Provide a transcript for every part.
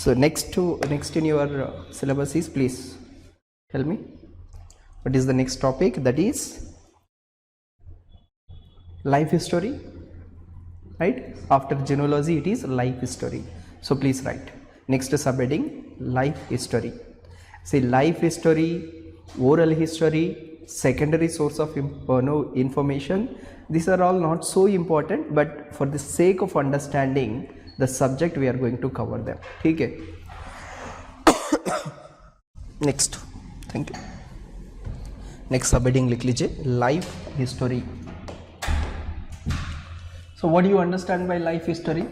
So next in your syllabus is, please tell me what is the next topic, that is life history, right? After genealogy it is life history. So please write next subheading life history. See, life history, oral history, secondary source of information, these are all not so important, but for the sake of understanding the subject we are going to cover them. ठीक है? Next, thank you. Next subheading लिख लीजिए life history. So what do you understand by life history?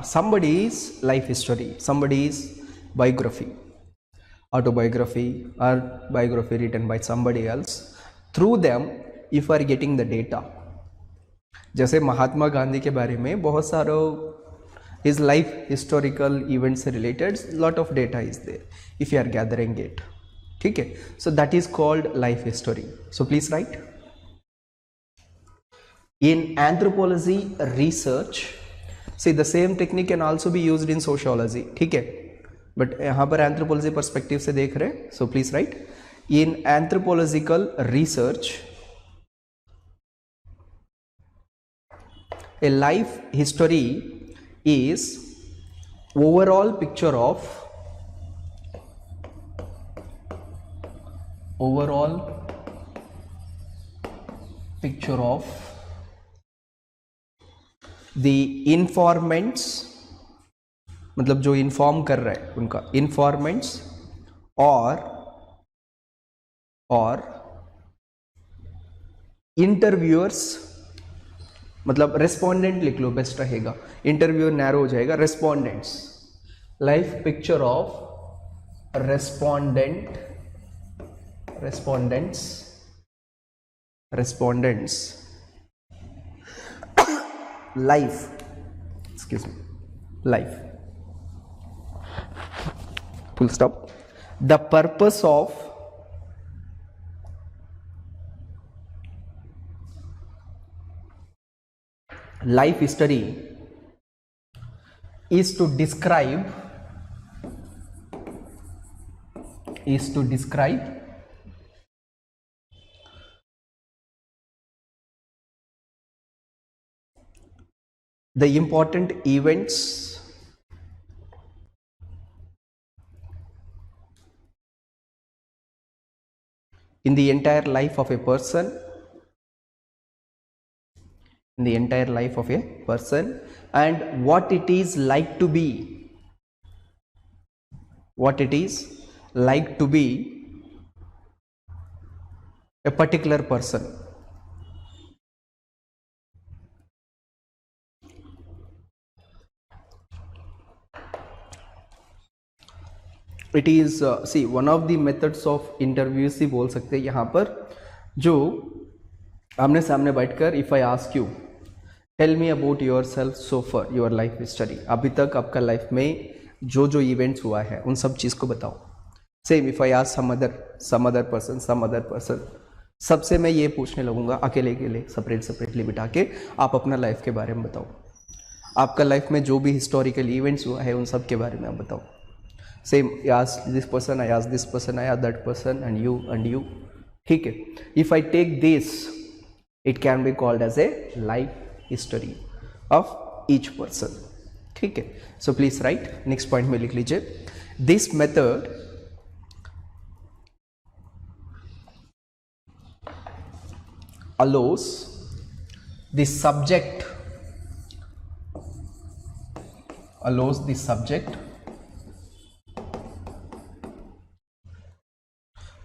Somebody's life history, somebody's biography, autobiography or biography written by somebody else. Through them if you are getting the data. जैसे महात्मा गांधी के बारे में बहुत सारा his life historical events से related lot of data is there if you are gathering it. ठीक है? So that is called life history. So please write. In anthropology research, see the same technique can also be used in sociology. ठीक है? But यहाँ पर anthropology perspective से देख रहे हैं. So please write. In anthropological research, a life history is overall picture of the informants, मतलब जो इन्फॉर्म कर रहे हैं उनका informants और interviewers, मतलब रेस्पोंडेंट लिख लो बेस्ट रहेगा, इंटरव्यूअर नैरो हो जाएगा, respondents, life picture of respondents life, full stop. The purpose of life history is to describe the important events in the entire life of a person, and what it is like to be a particular person. It is see one of the methods of interviews ही बोल सकते हैं यहाँ पर, जो आमने सामने बैठकर if I ask you tell me about yourself so far, your life history, अभी तक आपका लाइफ में जो जो इवेंट्स हुआ है उन सब चीज़ को बताओ. Same if I ask some other person, सबसे मैं ये पूछने लगूंगा अकेले सेपरेटली बिठा के, आप अपना लाइफ के बारे में बताओ, आपका लाइफ में जो भी हिस्टोरिकल इवेंट्स हुआ है उन सब के बारे में आप बताओ. Same, I ask this person, I ask this person, I ask that person, and you. ठीक है? If I take this, it can be called as a life history of each person. ठीक है? So please write. Next point में लिख लीजिए. This method allows the subject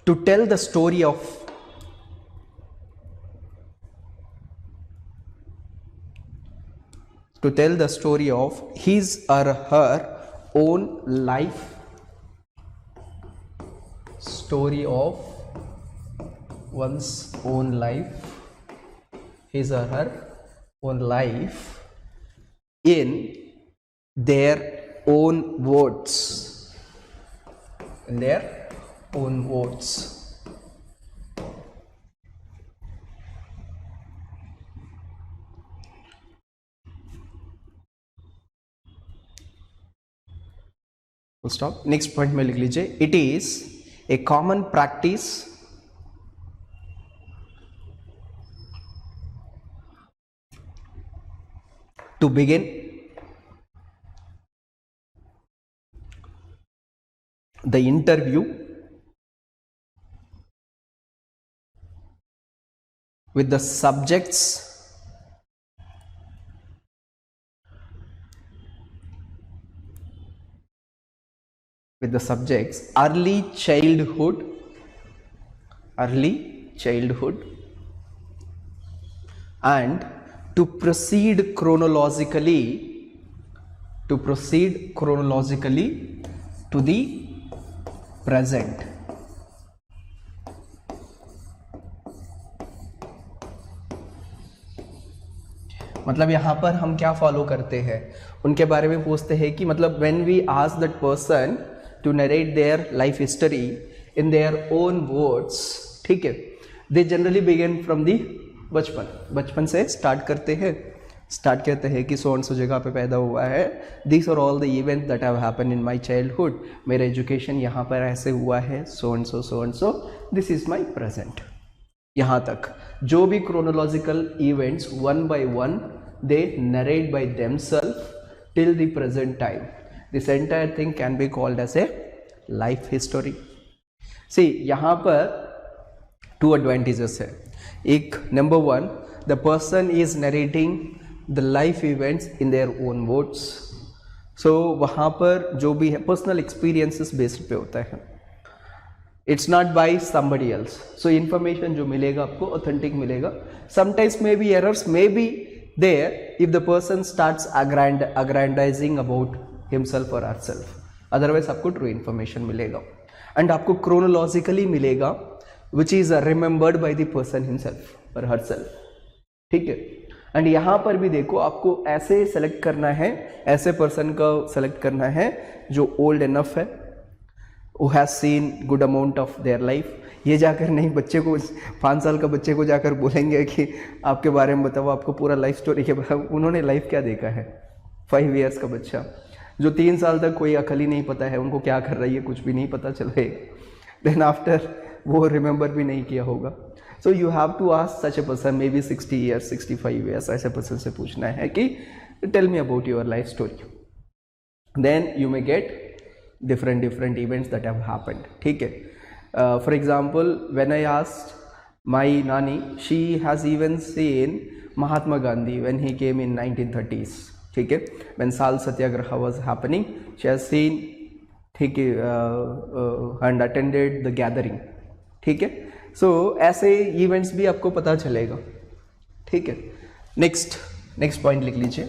to tell the story of his or her own life, story of one's own life, his or her own life in their own words, full stop. Next point में लिख लीजिए, it is a common practice to begin the interview with the subjects early childhood and to proceed chronologically to the present। मतलब यहाँ पर हम क्या follow करते हैं, उनके बारे में पूछते हैं कि मतलब when we ask that person to narrate their life history in their own words, ठीक है, they generally begin from the बचपन से स्टार्ट करते हैं कि सो एंड सो जगह पे पैदा हुआ है, this are all the event that have happened in my childhood, मेरा एजुकेशन यहाँ पर ऐसे हुआ है, so and so, this is my present. यहाँ तक जो भी chronological events one by one they narrate by themselves till the present time, this entire thing can be called as a life history. See यहाँ पर two advantages है। एक, number one, the person is narrating the life events in their own words, so वहाँ पर जो भी है personal experiences based पे होता है, it's not by somebody else, so information जो मिलेगा आपको ऑथेंटिक मिलेगा। Sometimes may be errors may be there if the person starts aggrandising about himself और हरसेल्फ, अदरवाइज आपको ट्रू इन्फॉर्मेशन मिलेगा एंड आपको क्रोनोलॉजिकली मिलेगा which is remembered by the person himself और हरसेल्फ, ठीक है। एंड यहाँ पर भी देखो आपको ऐसे सेलेक्ट करना है, ऐसे पर्सन का सेलेक्ट करना है जो ओल्ड इनफ है, who has seen good amount of their life। ये जाकर नहीं बच्चे को 5 साल का बच्चे को जाकर बोलेंगे कि आपके बारे में बताओ, आपको पूरा लाइफ स्टोरी के बारे में, उन्होंने लाइफ क्या देखा है। 5 ईयर्स का बच्चा जो 3 साल तक कोई अकल ही नहीं पता है, उनको क्या कर रही है कुछ भी नहीं पता चले, देन आफ्टर वो रिमेंबर भी नहीं किया होगा। So you have to ask such a person may be 60 years 65 years, ऐसे पर्सन से पूछना है कि tell me about your life story, then you may get different events that have happened, ठीक है। For example, when I asked my nani, she has even seen Mahatma Gandhi when he came in 1930s, ठीक है, when Sal Satyagraha was happening, she has seen, ठीक है, and attended the gathering, ठीक है। so ऐसे events भी आपको पता चलेगा, ठीक है। next point लिख लीजिए,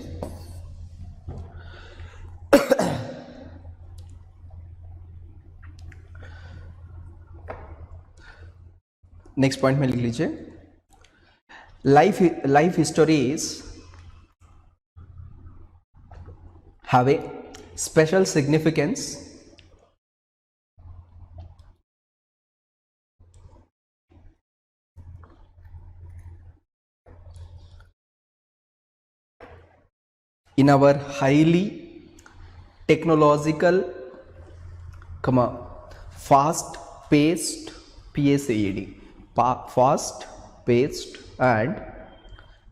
नेक्स्ट पॉइंट में लिख लीजिए, life histories have a special significance in our highly technological, fast paced, PACED, fast paced and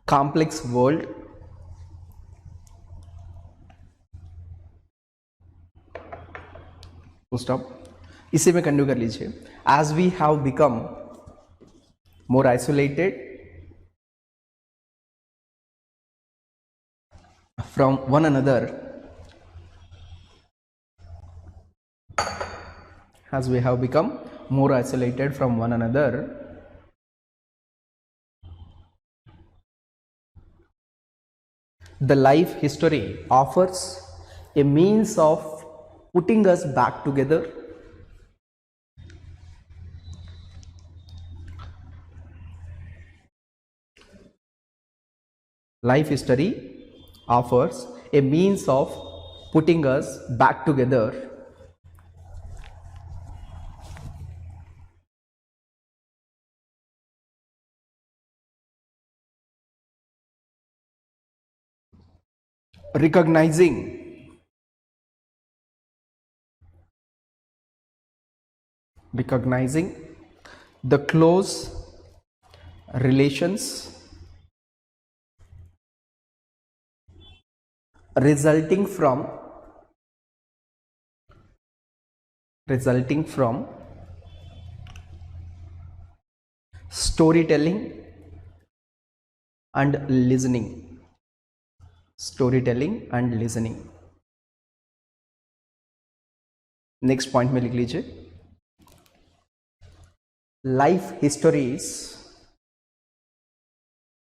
complex world stop, इसी में कंटिन्यू कर लीजिए। As we have become more isolated from one another, as we have become more isolated from one another, the life history offers a means of putting us back together, life history offers a means of putting us back together recognizing recognizing the close relations resulting from storytelling and listening. Next point में लिख लीजिए, life histories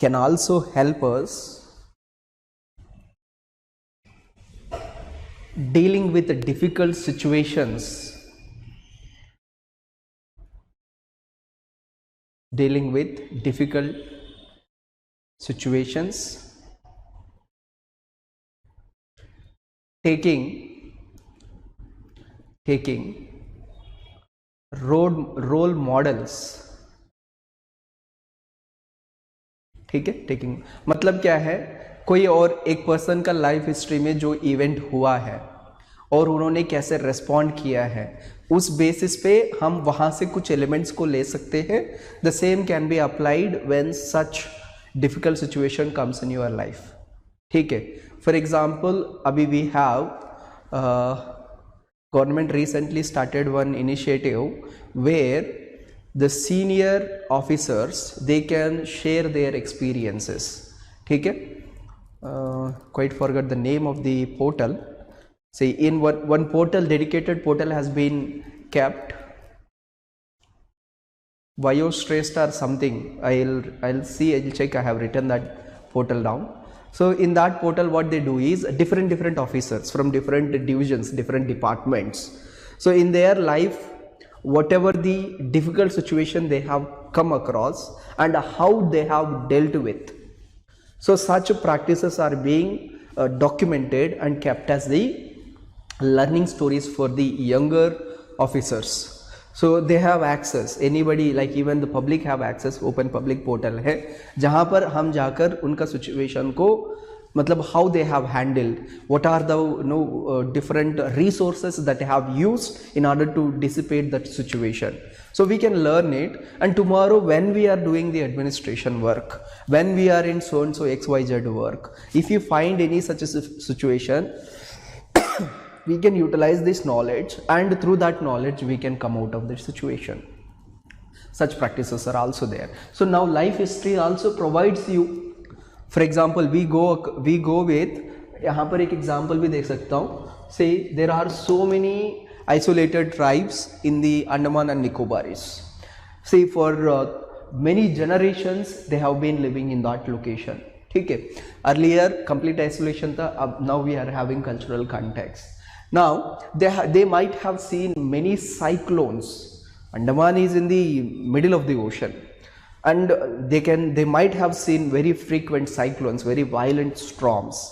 can also help us dealing with difficult situations, taking role models. ठीक है, taking मतलब क्या है, कोई और एक पर्सन का लाइफ हिस्ट्री में जो इवेंट हुआ है और उन्होंने कैसे रेस्पॉन्ड किया है, उस बेसिस पे हम वहाँ से कुछ एलिमेंट्स को ले सकते हैं. The same can be applied when such difficult situation comes in your life. ठीक है, फॉर एग्जाम्पल अभी we have government recently started one initiative where the senior officers they can share their experiences. ठीक है, quite forgot the name of the portal. See, in one portal, dedicated portal has been kept, Vayo stressed or something. I'll see, I'll check. I have written that portal down. So in that portal what they do is different officers from different divisions, different departments, so in their life whatever the difficult situation they have come across and how they have dealt with, so such practices are being documented and kept as the learning stories for the younger officers. So they have access, anybody like even the public have access, open public portal है जहाँ पर हम जाकर उनका situation को मतलब how they have handled, what are the different resources that they have used in order to dissipate that situation. So we can learn it, and tomorrow when we are doing the administration work, when we are in so and so XYZ work, if you find any such a situation, we can utilize this knowledge, and through that knowledge we can come out of this situation. Such practices are also there. So now life history also provides you, for example we go with, यहाँ पर एक example भी देख सकता हूँ. Say there are so many isolated tribes in the Andaman and Nicobaris. See for many generations they have been living in that location. ठीक है, earlier complete isolation था, अब now we are having cultural context. Now they might have seen many cyclones. Andaman is in the middle of the ocean, and they might have seen very frequent cyclones, very violent storms,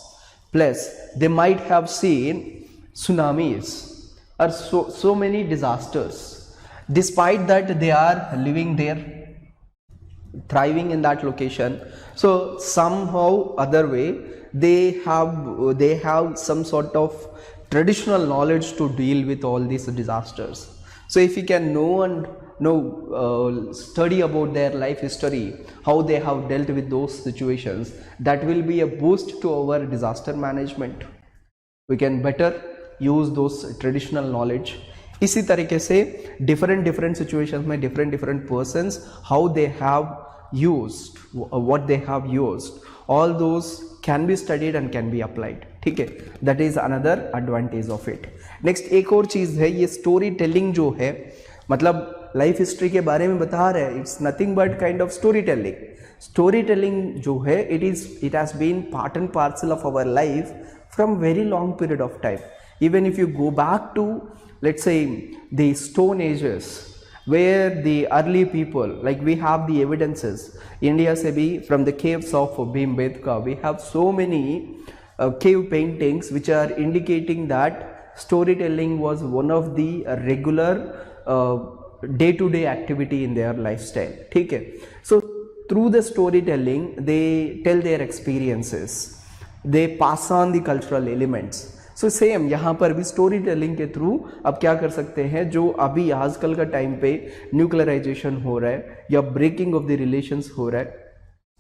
plus they might have seen tsunamis or so many disasters. Despite that they are living there, thriving in that location. So somehow other way they have some sort of traditional knowledge to deal with all these disasters. So if you can know and study about their life history, how they have dealt with those situations, that will be a boost to our disaster management. We can better use those traditional knowledge. इसी तरीके से different situations में different persons, how they have used, what they have used, all those can be studied and can be applied. ठीक है, that is another advantage of it. Next एक और चीज़ है, ये story telling जो है, मतलब लाइफ हिस्ट्री के बारे में बता रहे हैं, it's nothing but kind of story telling जो है, it has been part and parcel of our life from very long period of time. Even if you go back to let's say the stone ages where the early people, like we have the evidences India से भी, from the caves of Bhimbetka we have so many cave paintings which are indicating that storytelling was one of the regular day-to-day activity in their lifestyle. ठीक है, so through the storytelling they tell their experiences, they pass on the cultural elements. So same यहाँ पर भी story telling के through अब क्या कर सकते हैं, जो अभी आजकल का टाइम पे न्यूक्लियराइजेशन हो रहा है या ब्रेकिंग ऑफ द रिलेशंस हो रहा है,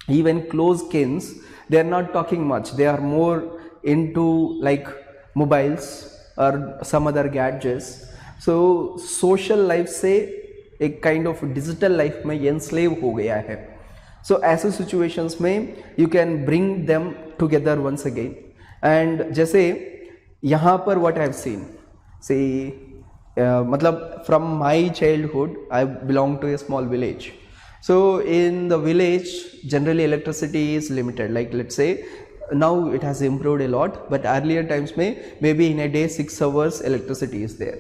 even close kins, they are not talking much, they are more into like mobiles or some other gadgets. So social life से एक kind of digital life में enslave हो गया है. So ऐसे situations में you can bring them together once again. And जैसे यहाँ पर what I have seen, say मतलब from my childhood I belong to a small village. So in the village generally electricity is limited, like let's say now it has improved a lot, but earlier times maybe in a day 6 hours electricity is there.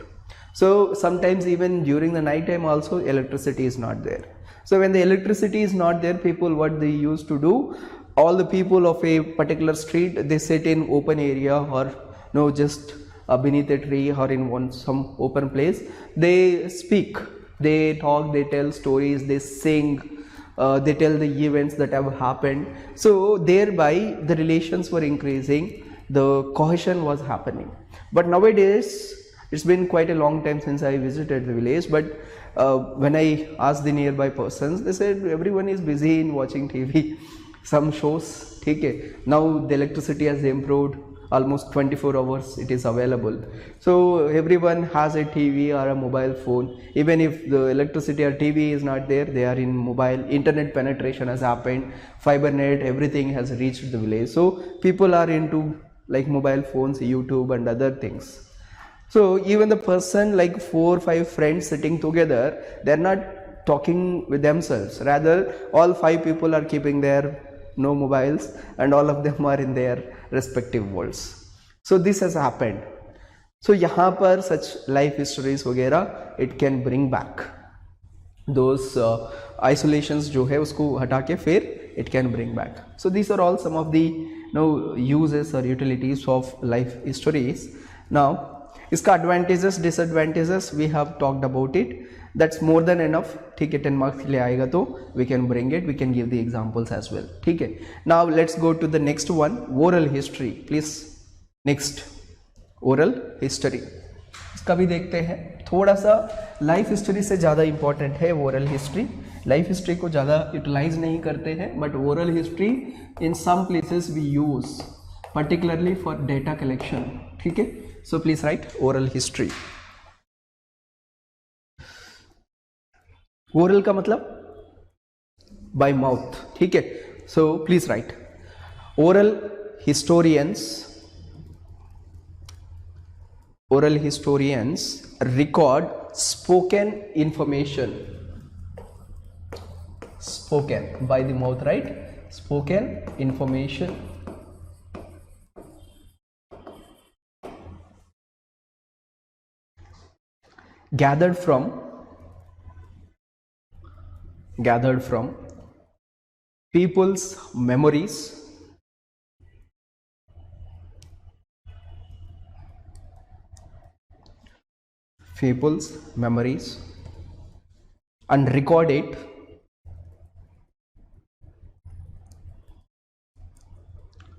So sometimes even during the night time also electricity is not there. So when the electricity is not there, people what they used to do, all the people of a particular street, they sit in open area or no just beneath a tree or in some open place, they speak, they talk, they tell stories, they sing, they tell the events that have happened. So thereby the relations were increasing, the cohesion was happening. But nowadays it's been quite a long time since I visited the village, but when I asked the nearby persons, they said everyone is busy in watching TV, some shows. Okay, now the electricity has improved, almost 24 hours it is available, so everyone has a TV or a mobile phone. Even if the electricity or TV is not there, they are in mobile. Internet penetration has happened, fiber net, everything has reached the village, so people are into like mobile phones, YouTube and other things. So even the person like 4 or 5 friends sitting together, they are not talking with themselves, rather all 5 people are keeping their no mobiles and all of them are in their respective worlds. So this has happened. So यहाँ पर such life histories वगैरह it can bring back those isolations जो है उसको हटा के फिर it can bring back. So these are all some of the uses or utilities of life histories. Now इसका advantages disadvantages we have talked about it, that's more than enough. ठीक है, 10 marks के लिए आएगा तो we can bring it, we can give the examples as well. ठीक है, now let's go to the next one, oral history. Please next, oral history. इसका भी देखते हैं. थोड़ा सा लाइफ हिस्ट्री से ज़्यादा इंपॉर्टेंट है ओरल हिस्ट्री. लाइफ हिस्ट्री को ज़्यादा यूटिलाइज नहीं करते हैं, but oral history in some places we use particularly for data collection. ठीक है, so please write oral history. Oral का मतलब बाय माउथ. ठीक है, so please write oral historians record spoken information, spoken by the mouth, right? Spoken information gathered from people's memories, and record it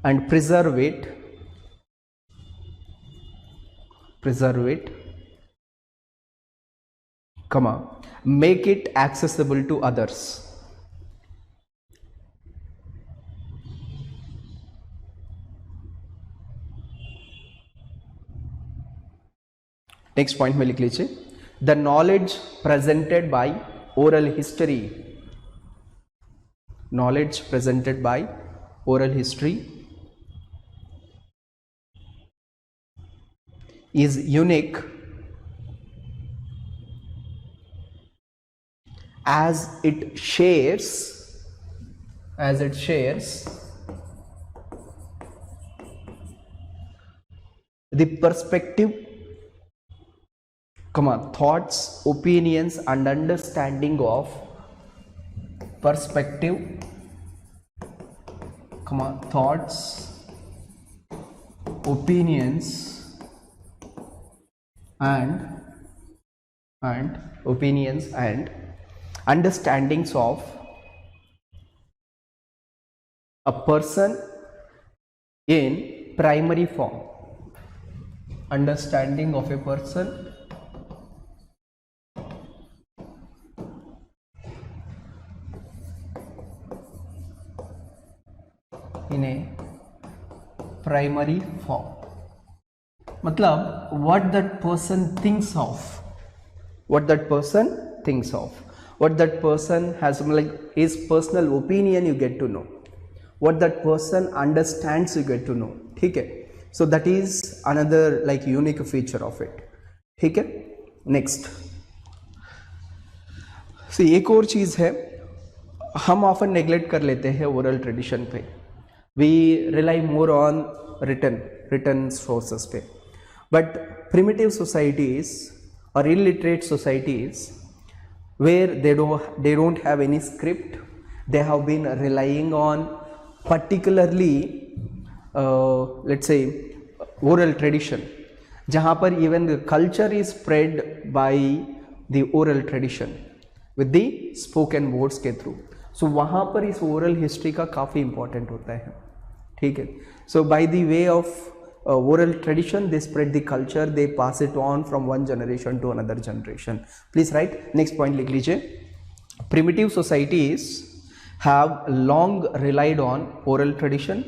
and preserve it, make it accessible to others. Next point में लिख लीजिए, the knowledge presented by oral history, knowledge presented by oral history is unique as it shares the perspective, thoughts, opinions and understanding of perspective, thoughts, opinions and understandings of a person in primary form. Understanding of a person in A primary form, मतलब what that person thinks of, what that person thinks of, what that person has, like his personal opinion you get to know, what that person understands you get to know, ठीक है. So that is another like unique feature of it, ठीक है. Next, see एक और चीज़ है, हम often neglect कर लेते हैं ओरल ट्रेडिशन पे, we rely more on written sources पे, but primitive societies or illiterate societies where they don't have any script, they have been relying on particularly let's say oral tradition, जहाँ पर even the culture is spread by the oral tradition with the spoken words के through. So वहाँ पर इस oral history का काफ़ी important होता है, ठीक है. So by the way of oral tradition they spread the culture, they pass it on from one generation to another generation. Please write next point, लिख लीजिए. Primitive societies have long relied on oral tradition,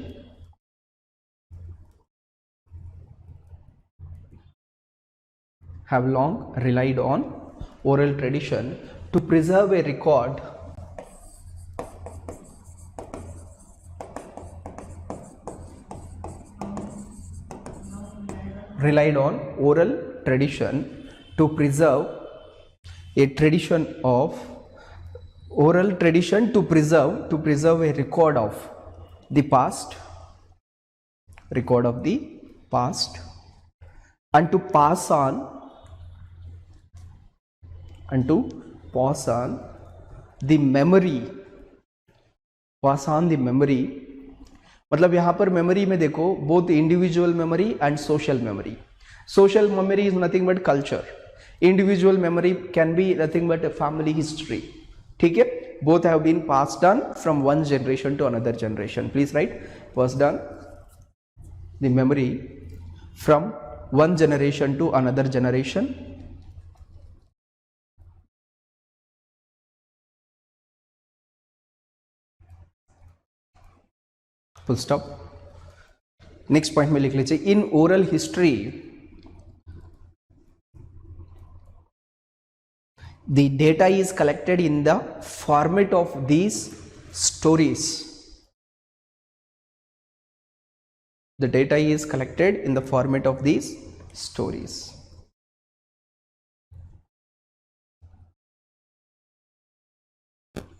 have long relied on oral tradition to preserve a record relied on oral tradition to preserve a tradition of oral tradition to preserve a record of the past, record of the past, and to pass on the memory, pass on the memory. मतलब यहाँ पर memory में देखो both individual memory and social memory. Social memory is nothing but culture, individual memory can be nothing but family history, ठीक है. Both have been passed on from one generation to another generation. Please write passed on the memory from one generation to another generation. Full stop. Next point में लिख लीजिए, in oral history the data is collected in the format of these stories. The data is collected in the format of these stories.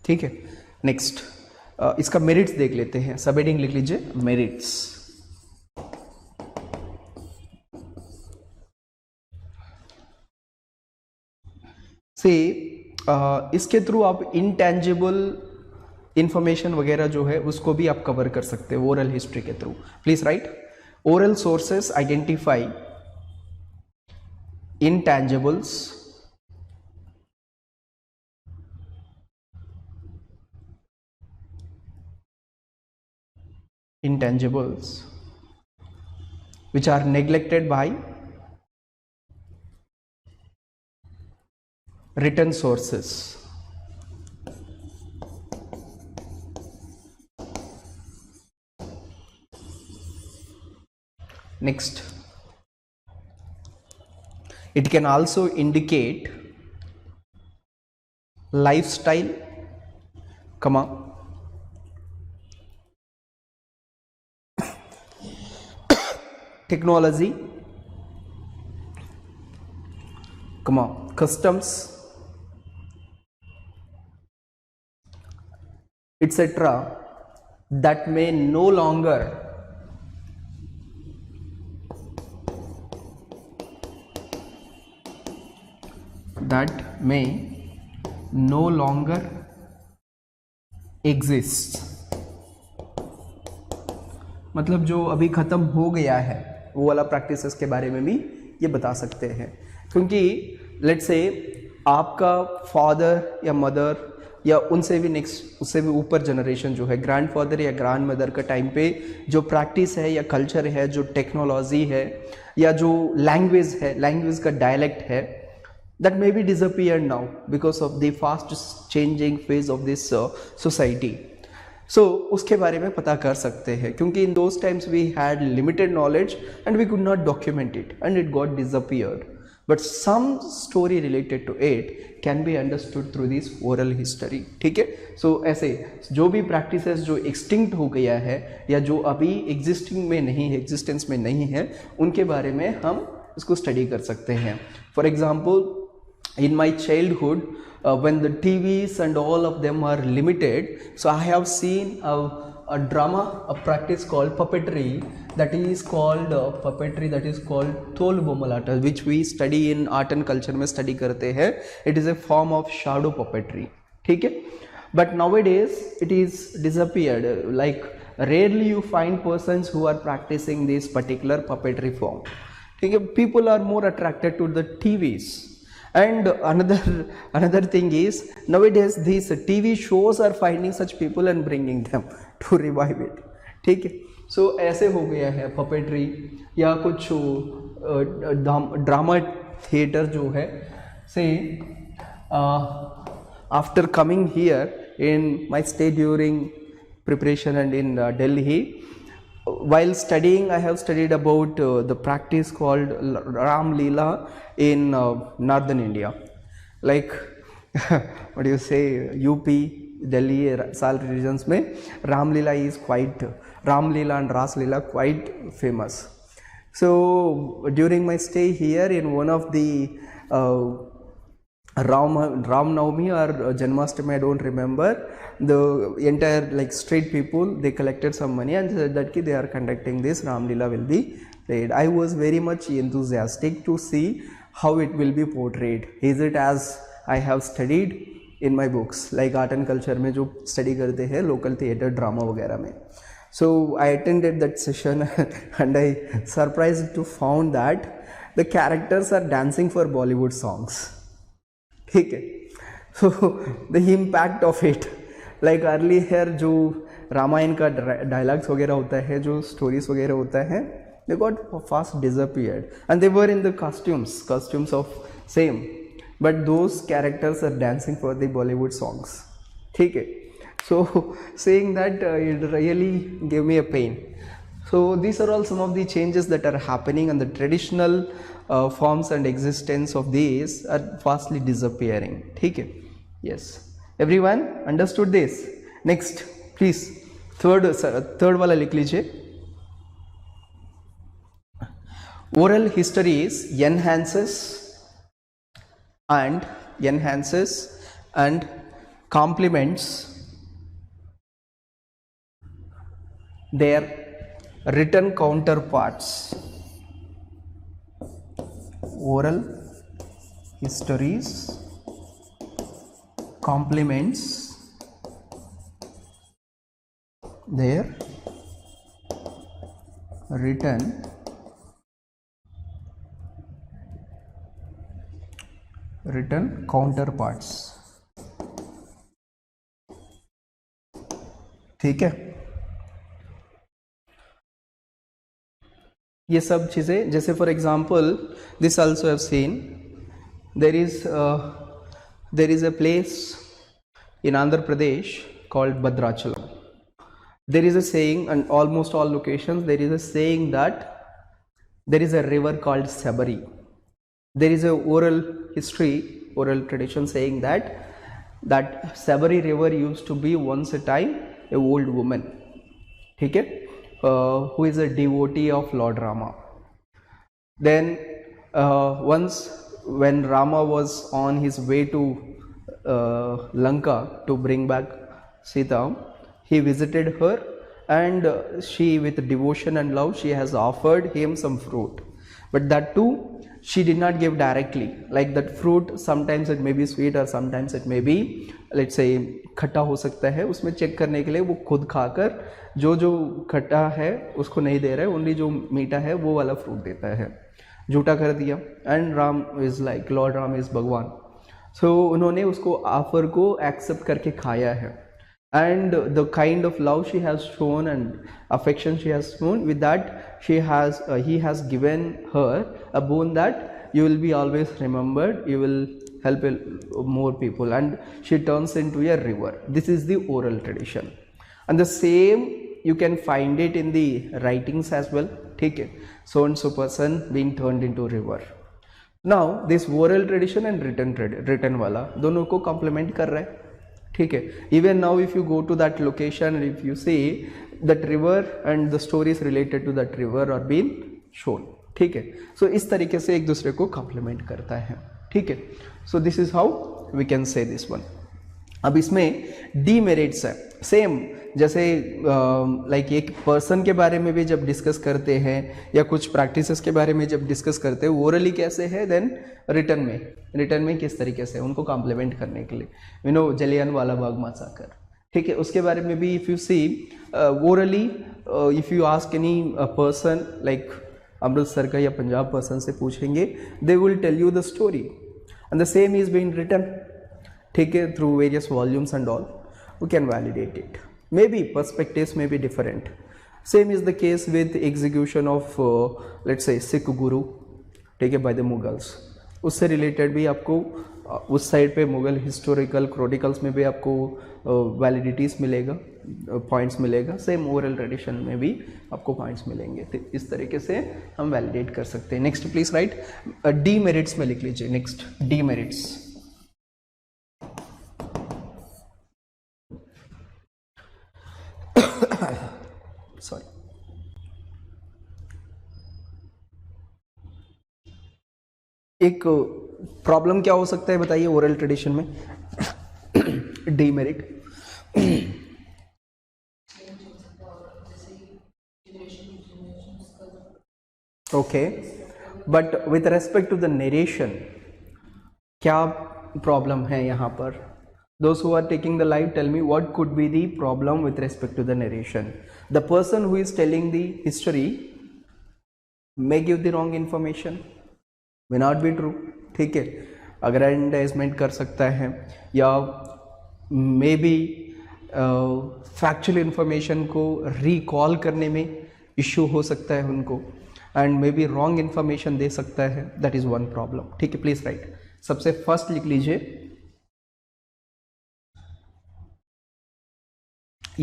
ठीक है. Next इसका merits देख लेते हैं. सब हेडिंग लिख लीजिए मेरिट्स. से इसके थ्रू आप इंटेंजिबल इंफॉर्मेशन वगैरह जो है उसको भी आप कवर कर सकते हो ओरल हिस्ट्री के through. Please write oral sources identify intangibles, intangibles which are neglected by written sources. Next, it can also indicate lifestyle, technology, customs, etc. that may no longer exist. मतलब जो अभी ख़त्म हो गया है वो वाला प्रैक्टिसेस के बारे में भी ये बता सकते हैं. क्योंकि लेट्स से आपका फादर या मदर या उनसे भी नेक्स्ट, उससे भी ऊपर जनरेशन जो है, ग्रैंडफादर या ग्रैंड मदर का टाइम पे जो प्रैक्टिस है या कल्चर है, जो टेक्नोलॉजी है या जो लैंग्वेज है, लैंग्वेज का डायलेक्ट है, that may be disappeared now because of the fast changing phase of this society. So उसके बारे में पता कर सकते हैं, क्योंकि in those times we had limited knowledge and we could not document it and it got disappeared, but some story related to it can be understood through this oral history. ठीक है, सो ऐसे जो भी प्रैक्टिसेस जो extinct हो गया है या जो अभी एग्जिस्टिंग में नहीं है, एग्जिस्टेंस में नहीं है, उनके बारे में हम इसको स्टडी कर सकते हैं। For example, in my childhood, when the TVs and all of them are limited, so I have seen a drama, a practice called puppetry, that is called puppetry, that is called Thol Bomalata, which we study in art and culture में study करते हैं. It is a form of shadow puppetry. ठीक है, but nowadays it is disappeared. Like rarely you find persons who are practicing this particular puppetry form. ठीक है, people are more attracted to the TVs. And another thing is, nowadays these TV shows are finding such people and bringing them to revive it. ठीक है, सो ऐसे हो गया है puppetry या कुछ ड्रामा थिएटर जो है, से after coming here in my stay during preparation and in Delhi, while studying I have studied about the practice called Ram Leela in northern India, like what do you say, UP, Delhi, Sal regions में Ram Leela is quite, Ram Leela and Ras Leela quite famous. So during my stay here, in one of the Ram Navami or Janmashtami, I don't remember, the entire like street people, they collected some money and said that they are conducting this Ram Leela will be played. I was very much enthusiastic to see how it will be portrayed. Is it as I have studied in my books, like art and culture में जो study करते हैं local theatre drama वगैरह में. So I attended that session and I surprised to found that the characters are dancing for Bollywood songs. ठीक है, so the impact of it, like earlier जो रामायण का डायलॉग्स वगैरह होता है, जो स्टोरीज वगैरह होता है, they got fast disappeared and they were in the costumes of same, but those characters are dancing for the Bollywood songs. ठीक है, so saying that it really gave me a pain. So these are all some of the changes that are happening, and the traditional forms and existence of these are fastly disappearing. ठीक है, yes, everyone understood this? Next please, third वाला लिख लीजिए. Oral histories enhances and complements their written counterparts. Oral histories complements their written counterparts. ठीक है, ये सब चीज़ें, जैसे for example this also have seen, there is a place in Andhra Pradesh called Bhadrachalam. There is a saying, and almost all locations there is a saying that there is a river called Sabari. There is a oral history, oral tradition saying that Sabari river used to be once a time a old woman, ठीक है, who is a devotee of Lord Rama. Then once when Rama was on his way to Lanka to bring back Sita, he visited her, and she, with devotion and love, she has offered him some fruit, but that too she did not give directly. Like that fruit, sometimes it may be sweet or sometimes it may be, let's say, खट्टा हो सकता है. उसमें check करने के लिए वो खुद खाकर जो खट्टा है उसको नहीं दे रहा है, ओनली जो मीठा है वो वाला फ्रूट देता है. झूठा कर दिया, and Ram is like, Lord Ram is भगवान. सो उन्होंने उसको ऑफर को एक्सेप्ट करके खाया है, and the kind of love she has shown and affection she has shown, with that he has given her a boon that you will be always remembered, you will help more people, and she turns into a river. This is the oral tradition, and the same you can find it in the writings as well. ठीक है, so and so person being turned into river. Now this oral tradition and written वाला दोनों को complement कर रहा है, ठीक है. Even now if you go to that location and if you see that river and the stories related to that river are being shown, ठीक है. So इस तरीके से एक दूसरे को complement करता है, ठीक है. So this is how we can say this one. अब इसमें डीमेरिट्स है, सेम जैसे लाइक एक पर्सन के बारे में भी जब डिस्कस करते हैं या कुछ प्रैक्टिसेस के बारे में जब डिस्कस करते हैं, ओरली कैसे है, देन रिटर्न में किस तरीके से उनको कॉम्प्लीमेंट करने के लिए, यू नो जलियन वाला बाग मैसाकर, ठीक है. उसके बारे में भी if you see orally, if you ask any person like Amritsar का या पंजाब पर्सन से पूछेंगे, they will tell you the story and the same is being written, ठीक है, through various volumes and all. We can validate it. Maybe perspectives may be different. Same is the case with execution of let's say Sikh guru, ठीक है, by the Mughals. उससे related भी आपको उस side पे Mughal historical chronicles में भी आपको वैलिडिटीज़ मिलेगा, पॉइंट्स मिलेगा. सेम ओरल ट्रेडिशन में भी आपको पॉइंट्स मिलेंगे. तो इस तरीके से हम वैलिडेट कर सकते हैं. नेक्स्ट प्लीज राइट, डीमेरिट्स में लिख लीजिए. Next demerits. सॉरी, एक प्रॉब्लम क्या हो सकता है बताइए ओरल ट्रेडिशन में. Demerit okay, but with respect to the narration क्या प्रॉब्लम है यहाँ पर? Those who are taking the live, tell me what could be the problem with respect to the narration. The person who is telling the history may give the wrong information, may not be true, ठीक है, aggrandizement कर सकता है, या may be factual information को recall करने में issue हो सकता है उनको, and may be wrong information दे सकता है. दैट इज़ वन प्रॉब्लम, ठीक है. Please write. सबसे फर्स्ट लिख लीजिए,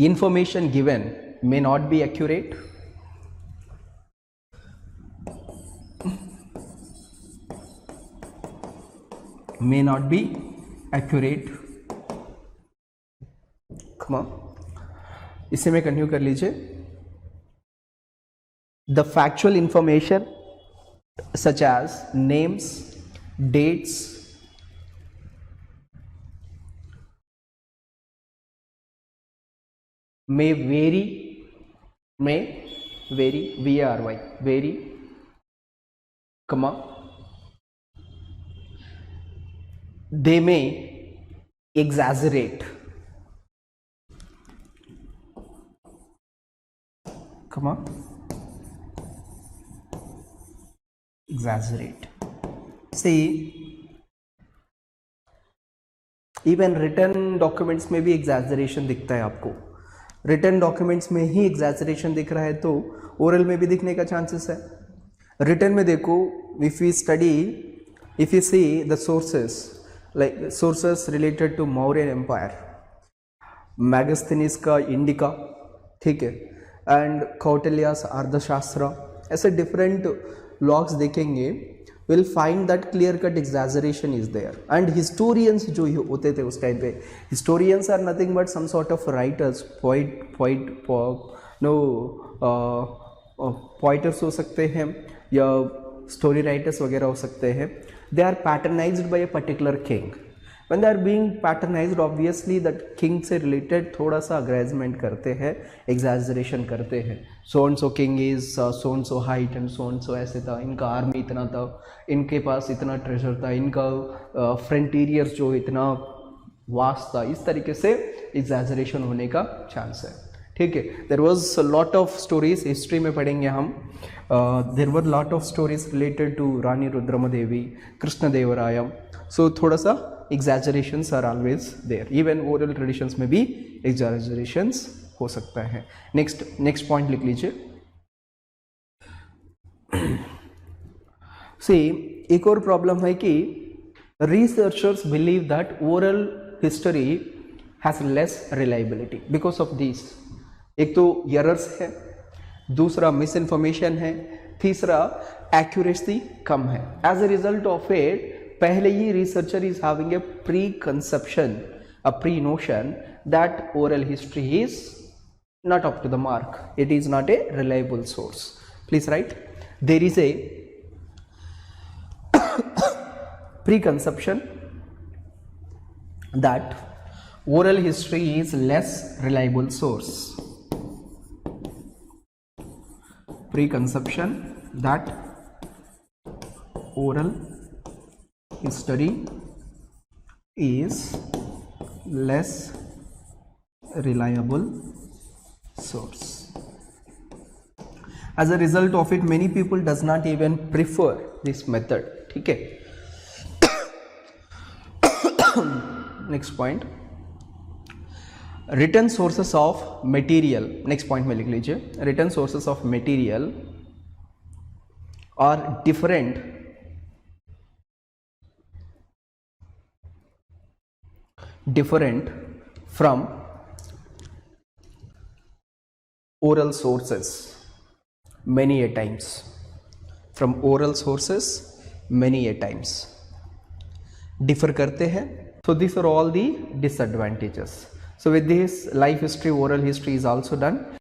information given may not be accurate, may not be accurate. come on, इसे में कंटिन्यू कर लीजिए. the factual information such as names, dates, may vary, vary, vary, comma, they may exaggerate, comma, exaggerate. See, even written documents में भी exaggeration दिखता है आपको. Return documents में ही एग्जैजरेशन दिख रहा है तो ओरल में भी दिखने का चांसेस है. रिटर्न में देखो, if you study, if you see the sources, like sources related to Maurya empire, Megasthenes का इंडिका, ठीक है, एंड कौटिल्यास अर्थशास्त्र, ऐसे डिफरेंट लॉग्स देखेंगे, will find that clear cut exaggeration is there. And historians जो होते थे उस टाइम पे, historians are nothing but some sort of writers, poets हो सकते हैं या स्टोरी राइटर्स वगैरह हो सकते हैं. They are patronised by a particular king. When they are being patronised, obviously that king से रिलेटेड थोड़ा सा अग्रेजमेंट करते हैं, एग्जैजरेशन करते हैं. So and so king is so and so height and so and so ऐसे था, इनका आर्मी इतना था, इनके पास इतना ट्रेजर था, इनका फ्रंटियर्स जो इतना वास्ट था. इस तरीके से एग्जैजरेशन होने का चांस है, ठीक है. There was a lot of stories, history में पढ़ेंगे हम. There were lot of stories related to Rani Rudramadevi, Krishnadevaraya. So थोड़ा सा exaggerations are always there. Even oral traditions में भी exaggerations हो सकता है. next point लिख लीजिए. See, एक और प्रॉब्लम है कि researchers believe that oral history has less reliability because of these. एक तो errors है, दूसरा मिसइन्फॉर्मेशन है, तीसरा एक्यूरेसी कम है. As a result of it पहले ही researcher is having a pre conception, a pre notion that oral history is not up to the mark, it is not a reliable source. Please write, there is a preconception that oral history is less reliable source. Preconception that oral history is less reliable source. As a result of it, many people does not even prefer this method. ठीक है. Next point, written sources of material. Next point में लिख लीजिए, written sources of material are different from oral sources many a times. From oral sources many a times differ करते हैं. So these are all the disadvantages. So with this, life history, oral history is also done.